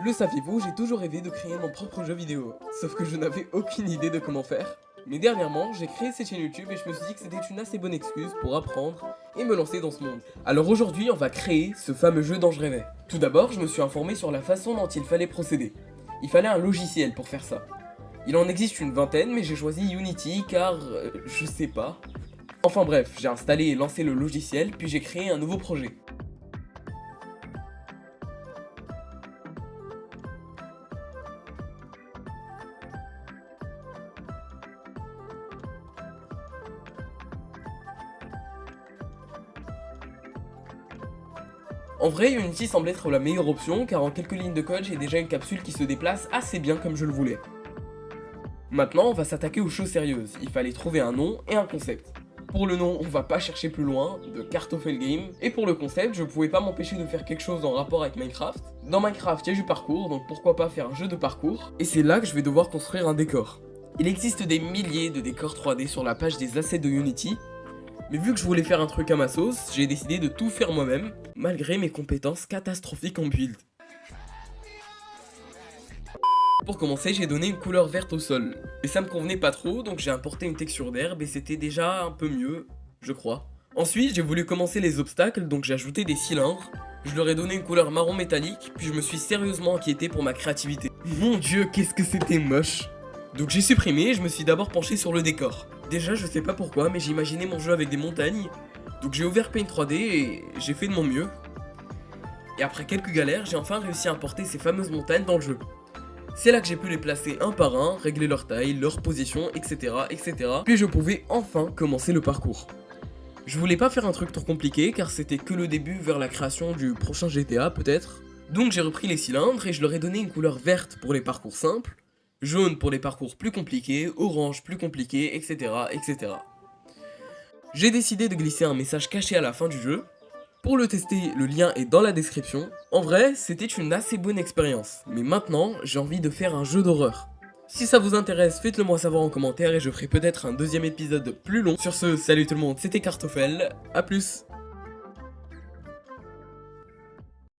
Le saviez-vous, j'ai toujours rêvé de créer mon propre jeu vidéo, sauf que je n'avais aucune idée de comment faire. Mais dernièrement, j'ai créé cette chaîne YouTube et je me suis dit que c'était une assez bonne excuse pour apprendre et me lancer dans ce monde. Alors aujourd'hui, on va créer ce fameux jeu dont je rêvais. Tout d'abord, je me suis informé sur la façon dont il fallait procéder. Il fallait un logiciel pour faire ça. Il en existe une vingtaine, mais j'ai choisi Unity car... je sais pas. Enfin bref, j'ai installé et lancé le logiciel, puis j'ai créé un nouveau projet. En vrai, Unity semble être la meilleure option car en quelques lignes de code, j'ai déjà une capsule qui se déplace assez bien comme je le voulais. Maintenant, on va s'attaquer aux choses sérieuses. Il fallait trouver un nom et un concept. Pour le nom, on va pas chercher plus loin, de Kartoffelgame. Et pour le concept, je pouvais pas m'empêcher de faire quelque chose en rapport avec Minecraft. Dans Minecraft, il y a du parcours, donc pourquoi pas faire un jeu de parcours. Et c'est là que je vais devoir construire un décor. Il existe des milliers de décors 3D sur la page des assets de Unity. Mais vu que je voulais faire un truc à ma sauce, j'ai décidé de tout faire moi-même, malgré mes compétences catastrophiques en build. Pour commencer, j'ai donné une couleur verte au sol. Et ça me convenait pas trop, donc j'ai importé une texture d'herbe et c'était déjà un peu mieux, je crois. Ensuite, j'ai voulu commencer les obstacles, donc j'ai ajouté des cylindres. Je leur ai donné une couleur marron métallique, puis je me suis sérieusement inquiété pour ma créativité. Mon dieu, qu'est-ce que c'était moche! Donc j'ai supprimé et je me suis d'abord penché sur le décor. Déjà, je sais pas pourquoi, mais j'imaginais mon jeu avec des montagnes. Donc j'ai ouvert Paint 3D et j'ai fait de mon mieux. Et après quelques galères, j'ai enfin réussi à importer ces fameuses montagnes dans le jeu. C'est là que j'ai pu les placer un par un, régler leur taille, leur position, etc. etc. Puis je pouvais enfin commencer le parcours. Je voulais pas faire un truc trop compliqué car c'était que le début vers la création du prochain GTA peut-être. Donc j'ai repris les cylindres et je leur ai donné une couleur verte pour les parcours simples, jaune pour les parcours plus compliqués, orange plus compliqué, etc. etc. J'ai décidé de glisser un message caché à la fin du jeu. Pour le tester, le lien est dans la description. En vrai, c'était une assez bonne expérience. Mais maintenant, j'ai envie de faire un jeu d'horreur. Si ça vous intéresse, faites-le moi savoir en commentaire et je ferai peut-être un deuxième épisode plus long. Sur ce, salut tout le monde, c'était Kartoffel, à plus.